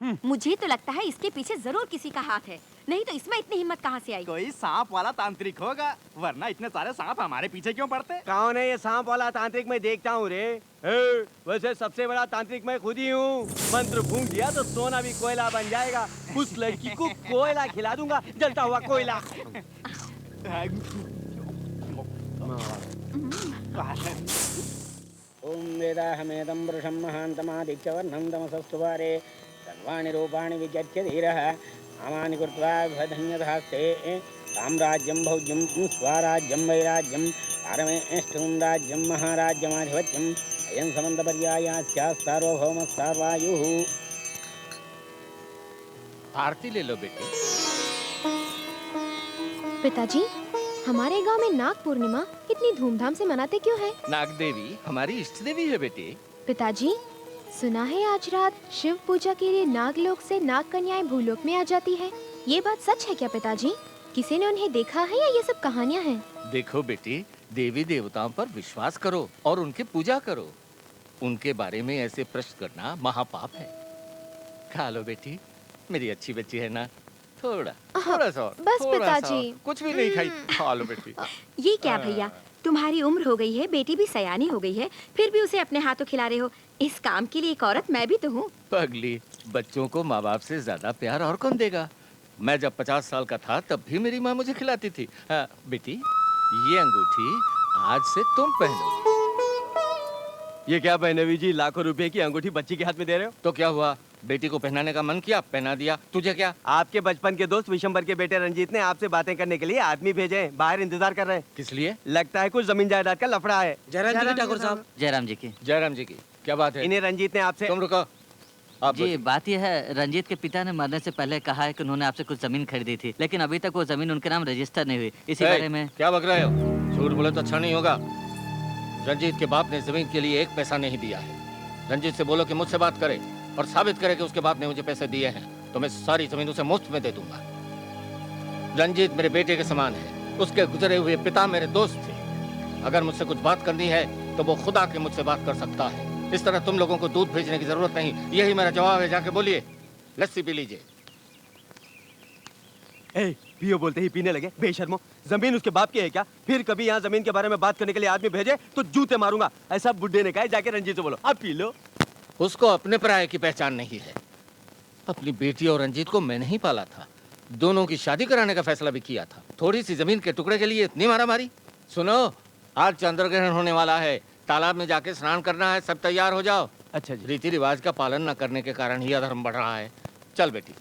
मुझे तो लगता है इसके पीछे जरूर किसी का हाथ है, नहीं तो इसमें इतनी हिम्मत कहाँ से आई? कोई सांप वाला तांत्रिक होगा, वरना इतने सारे सांप हमारे पीछे क्यों पड़ते? कौन है ये सांप वाला तांत्रिक? मैं देखता हूँ रे। वैसे सबसे बड़ा तांत्रिक मैं खुद ही हूँ। मंत्र फूंक दिया तो सोना भी कोयला बन जाएगा। उस लड़की को कोयला खिला दूंगा, जलता हुआ कोयला। ओम वेदाहमेदं वृषं महान्तमादित्यवर्णं तमसस्तुवारे सर्वाणि रूपाणि विचित्य धीरः नामानि कृत्वा धन्यधास्ते साम्राज्यं भौज्यं स्वराज्यं वैराज्यं पारमेष्ठं राज्यं महाराज्यमाधिपत्यम् अयं समन्तपर्यायास्या सार्वभौमस्तार्वायुः। आरती ले लो बेटी। पिताजी, हमारे गांव में नाग पूर्णिमा इतनी धूमधाम से मनाते क्यों हैं? नाग देवी हमारी इष्ट देवी है बेटी। पिताजी, सुना है आज रात शिव पूजा के लिए नागलोक से नाग कन्याएं भूलोक में आ जाती है। ये बात सच है क्या पिताजी? किसी ने उन्हें देखा है या ये सब कहानियाँ हैं? देखो बेटी, देवी देवताओं पर विश्वास करो और उनकी पूजा करो। उनके बारे में ऐसे प्रश्न करना महापाप है। खा लो बेटी, मेरी अच्छी बच्ची है ना। थोड़ा सा और, बस थोड़ा पिताजी। सा। कुछ भी नहीं खाई, खा लो बेटी। ये क्या भैया, तुम्हारी उम्र हो गई है, बेटी भी सयानी हो गई है, फिर भी उसे अपने हाथों खिला रहे हो। इस काम के लिए एक औरत मैं भी तो हूँ। पगली, बच्चों को माँ बाप से ज्यादा प्यार और कौन देगा? मैं जब 50 साल का था तब भी मेरी माँ मुझे खिलाती थी। बेटी, ये अंगूठी आज से तुम पहनो। ये क्या बहनवी जी, लाखों रुपए की अंगूठी बच्ची के हाथ में दे रहे हो? तो क्या हुआ, बेटी को पहनाने का मन किया, पहना दिया। तुझे क्या? आपके बचपन के दोस्त विशंबर के बेटे रंजीत ने आपसे बातें करने के लिए आदमी भेजे हैं। बाहर इंतजार कर रहे हैं। किस लिए? लगता है कुछ जमीन जायदाद का लफड़ा है। जयराम जी ठाकुर साहब। जयराम जी की। जयराम जी की क्या बात है? इन्हें रंजीत ने आपसे। तुम रुको। आप जी, बात यह है, रंजीत के पिता ने मरने से पहले कहा है कि उन्होंने आपसे कुछ जमीन खरीदी थी, लेकिन अभी तक वो जमीन उनके नाम रजिस्टर नहीं हुई। इसी बारे में। क्या बक रहे हो? झूठ बोले तो अच्छा नहीं होगा। रंजीत के बाप ने जमीन के लिए 1 पैसा नहीं दिया है। रंजीत से बोलो कि मुझसे बात करे और साबित करे कि उसके बाप ने मुझे पैसे दिए हैं, तो मैं सारी जमीन उसे मुफ्त में दे दूंगा। रंजीत मेरे बेटे के समान है। उसके गुजरे हुए पिता मेरे दोस्त थे। अगर मुझसे कुछ बात करनी है तो वो खुद आके मुझसे बात कर सकता है। इस तरह तुम लोगों को दूध भेजने की जरूरत नहीं। यही मेरा जवाब है। जाके बोलिए, लस्सी पी लीजिए। पियो बोलते ही पीने लगे। बेशर्मो, जमीन उसके बाप की है क्या? फिर कभी यहाँ जमीन के बारे में बात करने के लिए आदमी भेजे तो जूते मारूंगा। ऐसा बुड्ढे ने कहा। जाके रंजीत से बोलो, आप पी लो। उसको अपने पराये की पहचान नहीं है। अपनी बेटी और रंजीत को मैंने ही पाला था। दोनों की शादी कराने का फैसला भी किया था। थोड़ी सी जमीन के टुकड़े के लिए इतनी मारामारी। सुनो, आज चंद्रग्रहण होने वाला है, तालाब में जाके स्नान करना है। सब तैयार हो जाओ। अच्छा जी। रीति रिवाज का पालन न करने के कारण ही अधर्म बढ़ रहा है। चल बेटी।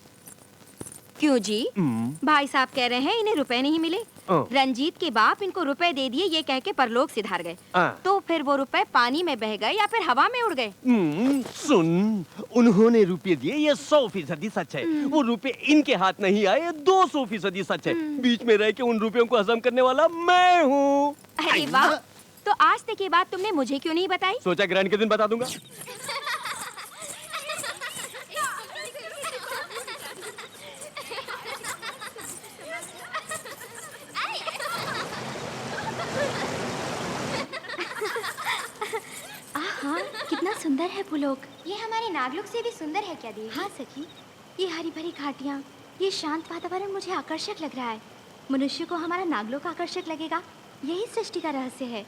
क्यों जी? भाई साहब कह रहे हैं इन्हें रुपए नहीं मिले। रंजीत के बाप इनको रुपए दे दिए ये कह के परलोक सिधार गए। तो फिर वो रुपए पानी में बह गए या फिर हवा में उड़ गए? सुन, उन्होंने रुपए दिए, ये 100% सच है। वो रुपए इनके हाथ नहीं आए, 200% सच है। बीच में रह के उन रुपयों को हजम करने वाला मैं हूँ। अरे वाह, तो आज तक ये बात तुमने मुझे क्यों नहीं बताई? सोचा ग्रहण के दिन बता दूंगा। कितना सुंदर है भूलोक। ये हमारे नागलोक से भी सुंदर है क्या देवी? हाँ सखी, ये हरी भरी घाटियाँ, ये शांत वातावरण मुझे आकर्षक लग रहा है। मनुष्य को हमारा नागलोक आकर्षक लगेगा, यही सृष्टि का रहस्य है।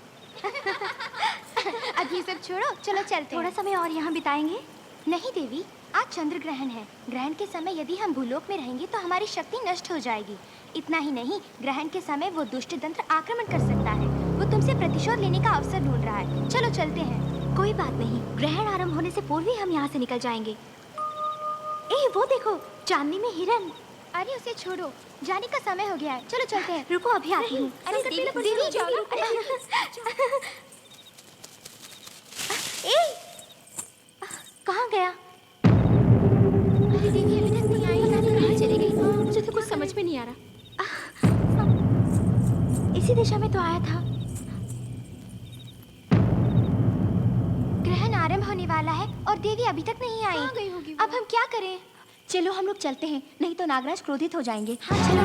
अब ये सब छोड़ो, चलो चलते। थोड़ा समय और यहाँ बिताएंगे। नहीं देवी, आज चंद्र ग्रहण है। ग्रहण के समय यदि हम भूलोक में रहेंगे तो हमारी शक्ति नष्ट हो जाएगी। इतना ही नहीं, ग्रहण के समय वो दुष्ट दंत्र आक्रमण कर सकता है। वो तुमसे प्रतिशोध लेने का अवसर ढूंढ रहा है। चलो चलते हैं। कोई बात नहीं, ग्रहण आरंभ होने से पूर्व ही हम यहाँ से निकल जाएंगे। वो देखो, चांदनी में हिरन। अरे उसे छोड़ो, जाने का समय हो गया है। चलो चलते हैं। रुको, अभी आती हूँ। अरे देवी जाओ। कहाँ गया? अरे देवी अभी तक नहीं आई। कहाँ चली गई? मुझे तो कुछ समझ में नहीं आ रहा। इसी दिशा में तो आया था। ग्रहण आरंभ होने वाला है और देवी अभी तक नहीं आई। कहाँ गई होगी? अब हम क्या करें? चलो हम लोग चलते हैं, नहीं तो नागराज क्रोधित हो जाएंगे। हाँ चलो।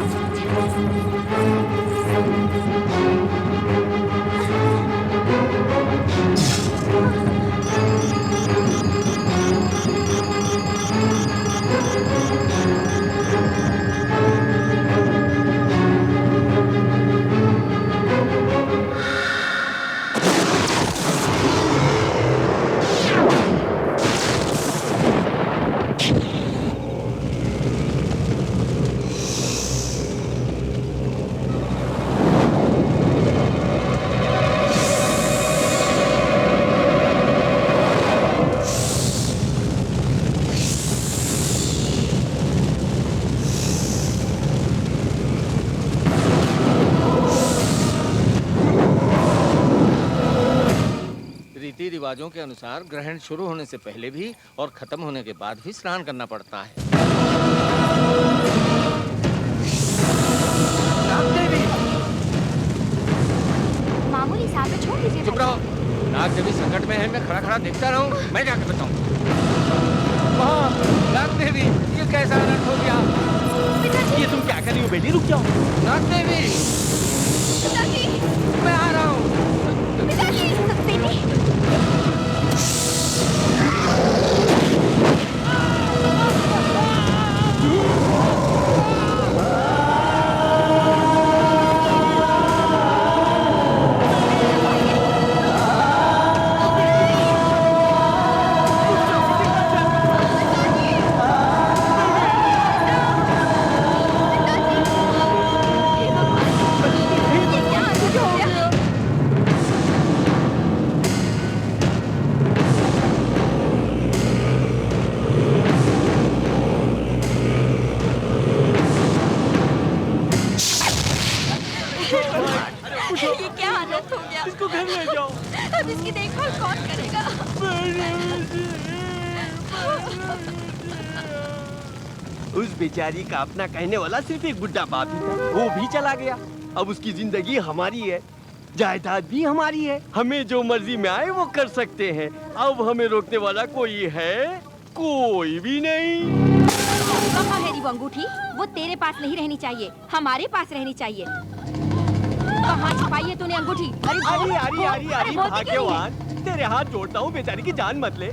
रिवाजों के अनुसार ग्रहण शुरू होने से पहले भी और खत्म होने के बाद भी स्नान करना पड़ता है। मामूली साहब छोड़ दीजिए। चुप रहो। नाग देवी संकट में है, मैं खड़ा खड़ा देखता रहूं? मैं जाकर बताऊं। नाग देवी, ये कैसा अनर्थ हो गया? ये तुम क्या कर रही हो बेटी? रुक जाओ। नाग देवी, मैं आ रहा हूँ। ये क्या हालत हो गया? इसको घर ले जाओ। अब इसकी देखभाल कौन करेगा? उस बेचारी का अपना कहने वाला सिर्फ एक बुढ़ा बाप ही था, वो भी चला गया। अब उसकी जिंदगी हमारी है, जायदाद भी हमारी है, हमें जो मर्जी में आए वो कर सकते हैं। अब हमें रोकने वाला कोई है? कोई भी नहीं। कहाँ है वो अंगूठी? वो तेरे पास नहीं रहनी चाहिए, हमारे पास रहनी चाहिए। कहाँ छुपाई है तूने अंगूठी? अरे भाग्यवान, तेरे हाथ जोड़ता हूँ, बेचारी की जान मत ले।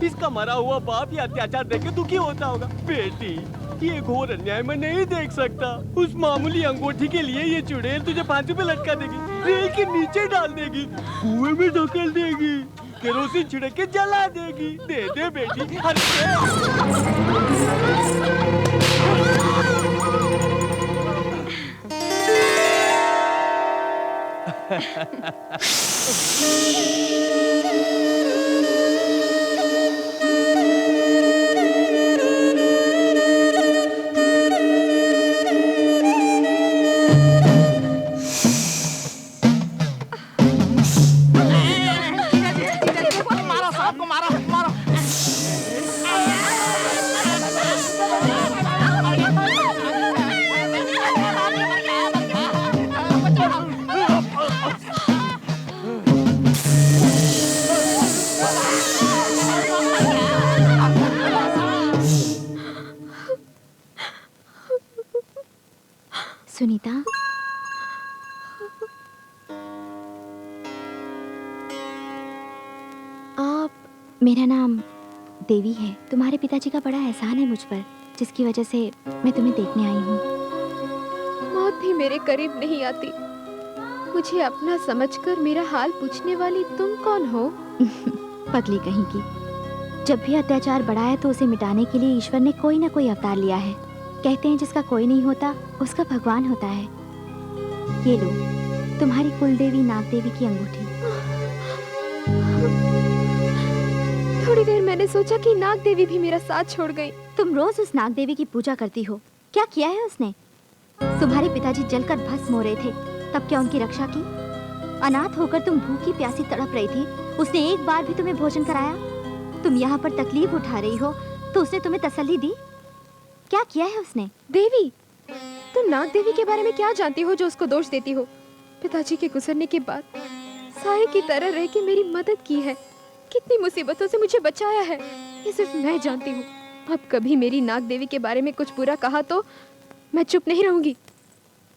इसका मरा हुआ बाप ये अत्याचार देख के दुखी होता होगा। बेटी, ये घोर अन्याय मैं नहीं देख सकता। उस मामूली अंगूठी के लिए ये चुड़ैल तुझे फांसी पे लटका देगी, रेल के नीचे डाल देगी, कुएं में ढकेल देगी, केरोसिन छिड़क के जला देगी। दे दे बेटी, सुनीता, मेरा नाम देवी है। तुम्हारे पिताजी का बड़ा एहसान है मुझ पर, जिसकी वजह से मैं तुम्हें देखने आई हूँ। मौत भी मेरे करीब नहीं आती। मुझे अपना समझकर मेरा हाल पूछने वाली तुम कौन हो? पगली कहीं की। जब भी अत्याचार बढ़ा है तो उसे मिटाने के लिए ईश्वर ने कोई ना कोई अवतार लिया है। कहते हैं जिसका कोई नहीं होता उसका भगवान होता है। ये लो, तुम्हारी कुलदेवी नाग देवी की अंगूठी। थोड़ी देर मैंने सोचा कि नाग देवी भी मेरा साथ छोड़ गई। तुम रोज उस नाग देवी की पूजा करती हो, क्या किया है उसने? तुम्हारे पिताजी जलकर भस्म हो रहे थे, तब क्या उनकी रक्षा की? अनाथ होकर तुम भूखी प्यासी तड़प रही थी, उसने एक बार भी तुम्हें भोजन कराया? तुम यहाँ पर तकलीफ उठा रही हो तो उसने तुम्हें तसल्ली दी? क्या किया है उसने? देवी, तुम नाग देवी के बारे में क्या जानती हो जो उसको दोष देती हो? पिताजी के गुजरने के बाद साये की तरह रह के मेरी मदद की है, कितनी मुसीबतों से मुझे बचाया है, ये सिर्फ मैं जानती हूँ। अब कभी मेरी नाग देवी के बारे में कुछ बुरा कहा तो मैं चुप नहीं रहूंगी।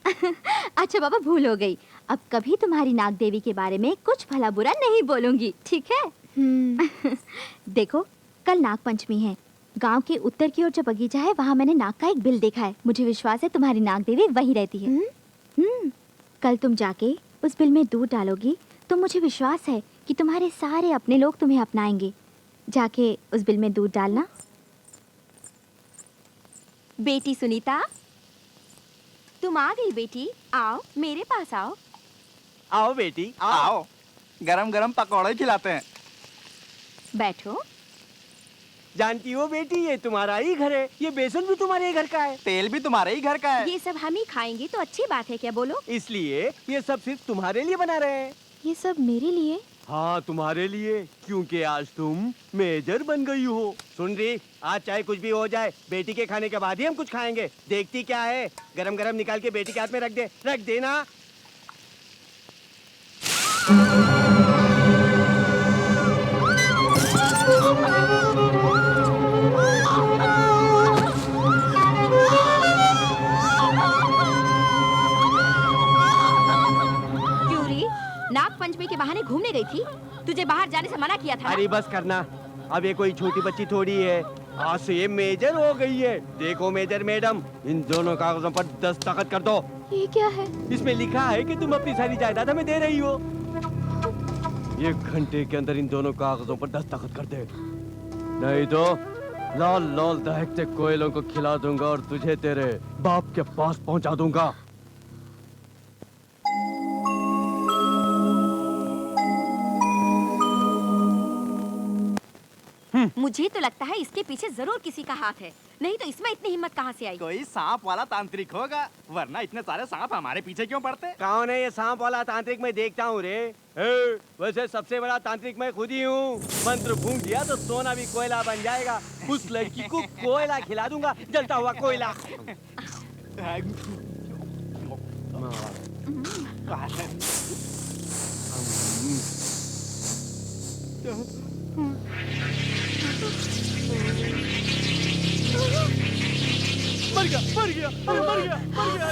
अच्छा बाबा, भूल हो गई। अब कभी तुम्हारी नाग देवी के बारे में कुछ भला बुरा नहीं बोलूंगी, ठीक है? देखो, कल नाग पंचमी है। गांव के उत्तर की ओर जो बगीचा है वहाँ मैंने नाग का एक बिल देखा है। मुझे विश्वास है तुम्हारी नाग देवी वहीं रहती है। कल तुम जाके उस बिल में दूध डालोगी तो मुझे विश्वास है कि तुम्हारे सारे अपने लोग तुम्हें अपनाएंगे। जाके उस बिल में दूध डालना। बेटी सुनीता, तुम आ गई बेटी। आओ, मेरे पास आओ। आओ बेटी, आओ, गरम गरम पकौड़े खिलाते हैं। बैठो। जानती हो बेटी, ये तुम्हारा ही घर है, ये बेसन भी तुम्हारे ही घर का है, तेल भी तुम्हारे ही घर का है। ये सब हम ही खाएंगे तो अच्छी बात है क्या? बोलो। इसलिए ये सब सिर्फ तुम्हारे लिए बना रहे हैं। ये सब मेरे लिए? हाँ तुम्हारे लिए, क्योंकि आज तुम मेजर बन गई हो। सुन रही, आज चाहे कुछ भी हो जाए, बेटी के खाने के बाद ही हम कुछ खाएंगे। देखती क्या है, गरम गरम निकाल के बेटी के हाथ में रख देना। क्यों री, नाग पंचमी के बहाने घूमने गई थी? तुझे बाहर जाने से मना किया था ना? अरे बस करना, अब ये कोई छोटी बच्ची थोड़ी है, आज से ये मेजर हो गई है। देखो मेजर मैडम, इन दोनों कागजों पर दस्तखत कर दो। ये क्या है? इसमें लिखा है कि तुम अपनी सारी जायदाद हमें दे रही हो। 1 घंटे के अंदर इन दोनों कागजों पर दस्तखत कर दे, नहीं तो लाल लाल दहकते कोयलों को खिला दूंगा और तुझे तेरे बाप के पास पहुंचा दूंगा। मुझे तो लगता है इसके पीछे जरूर किसी का हाथ है, नहीं तो इसमें इतनी हिम्मत कहाँ से आई? कोई सांप वाला तांत्रिक होगा, वरना इतने सारे सांप हमारे पीछे क्यों पड़ते? कौन है ये सांप वाला तांत्रिक? मैं देखता हूँ रे। वैसे सबसे बड़ा तांत्रिक मैं खुद ही हूँ। मंत्र फूंक दिया तो सोना भी कोयला बन जाएगा। उस लड़की को कोयला खिला दूंगा, जलता हुआ कोयला। मर गया, मर गया, अरे मर गया, मर गया।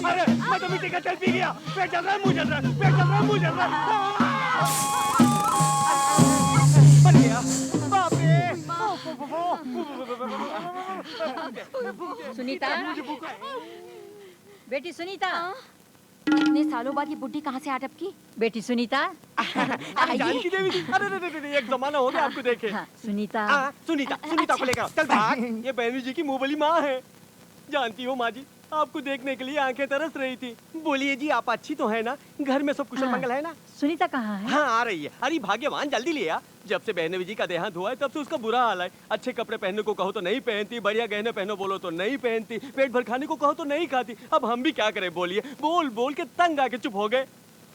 अरे मैं तो मिट्टी का तेल पी गया, पेट चल रहा है, मुंह चल रहा है, पेट चल रहा है, मुंह चल रहा है। मर गया, बाप रे। सुनीता, बेटी सुनीता, इतने सालों बाद ये बुड्ढी कहाँ से आ टपकी? बेटी सुनीता, जानकी देवी जी, अरे एक जमाना हो गया आपको देखे। हाँ, सुनीता, सुनीता को लेकर चल भाग। ये बहनू जी की मुंह वाली माँ है। जानती हो माँ जी, आपको देखने के लिए आंखें तरस रही थी। बोलिए जी, आप अच्छी तो है ना? घर में सब कुशल मंगल है ना? सुनीता कहाँ है? हाँ आ रही है। अरे भाग्यवान, जल्दी ले आ। जब से बहनवी जी का देहांत हुआ है तब से उसका बुरा हाल है। अच्छे कपड़े पहनने को कहो तो नहीं पहनती, बढ़िया गहने पहनो बोलो तो नहीं पहनती, पेट भर खाने को कहो तो नहीं खाती। अब हम भी क्या करें बोलिए? बोल बोल के तंग आके चुप हो गए।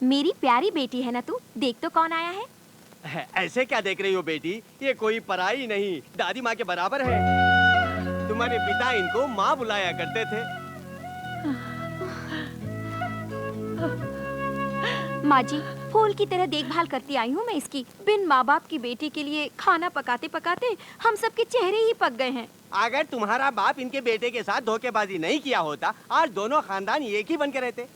मेरी प्यारी बेटी है ना तू? देख तो कौन आया है। ऐसे क्या देख रही हो बेटी? ये कोई पराई नहीं, दादी माँ के बराबर है। तुम्हारे पिता इनको माँ बुलाया करते थे। माँ जी, फूल की तरह देखभाल करती आई हूँ मैं इसकी। बिन माँ बाप की बेटी के लिए खाना पकाते पकाते हम सबके चेहरे ही पक गए हैं। अगर तुम्हारा बाप इनके बेटे के साथ धोखेबाजी नहीं किया होता, आज दोनों खानदान एक ही बन के रहते।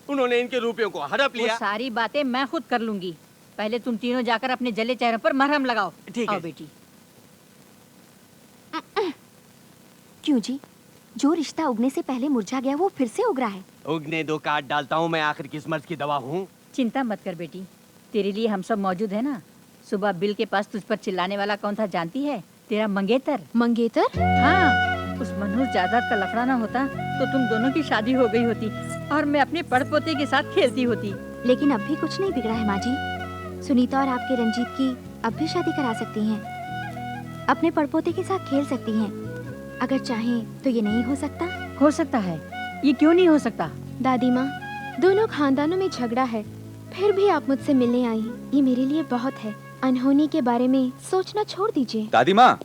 उन्होंने इनके रुपयों को हड़प लिया। वो सारी बातें मैं खुद कर लूंगी। पहले तुम तीनों जाकर अपने जले चेहरे पर मरहम लगाओ। ठीक है बेटी। क्यों जी? जो रिश्ता उगने से पहले मुरझा गया वो फिर से उग रहा है। उगने दो, काट डालता हूँ मैं, आखिर किस मर्ज की दवा हूँ। चिंता मत कर बेटी, तेरे लिए हम सब मौजूद है ना। सुबह बिल के पास तुझ पर चिल्लाने वाला कौन था जानती है? तेरा मंगेतर। मंगेतर? हाँ, उस मनहूस जायदाद का लफड़ा ना होता तो तुम दोनों की शादी हो गई होती और मैं अपने पड़पोते के साथ खेलती होती। लेकिन अब भी कुछ नहीं बिगड़ा है माँ जी। सुनीता और आपके रंजीत की अब भी शादी करा सकती हैं। अपने पड़पोते के साथ खेल सकती हैं। अगर चाहें तो ये नहीं हो सकता? हो सकता है, ये क्यों नहीं हो सकता? दादी माँ, दोनों खानदानों में झगड़ा है, फिर भी आप मुझसे मिलने आई, ये मेरे लिए बहुत है। अनहोनी के बारे में सोचना छोड़ दीजिए। दादी माँ,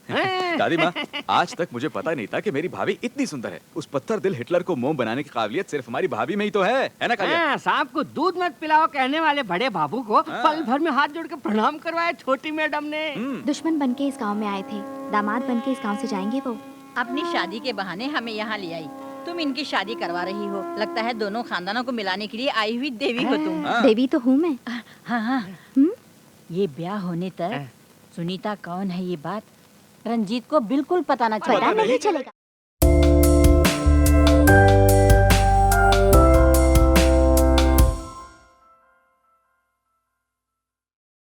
दादी माँ, आज तक मुझे पता नहीं था कि मेरी भाभी इतनी सुंदर है। उस पत्थर दिल हिटलर को मोम बनाने की काबिलियत सिर्फ हमारी भाभी में ही तो है ना कालिया? सांप को दूध मत पिलाओ कहने वाले बड़े बाबू को पल भर में हाथ जोड़ के प्रणाम करवाया छोटी मैडम ने। दुश्मन बनके इस गांव में आए थे, दामाद बनके इस गांव से जाएंगे वो। अपनी शादी के बहाने हमें यहाँ ले आई। तुम इनकी शादी करवा रही हो। लगता है दोनों खानदानों को मिलाने के लिए आई हुई देवी हो तुम। देवी तो हूँ मैं। हाँ, ये ब्याह होने तक सुनीता कौन है ये बात रंजीत को बिल्कुल पता न चलेगा। पता नहीं चलेगा।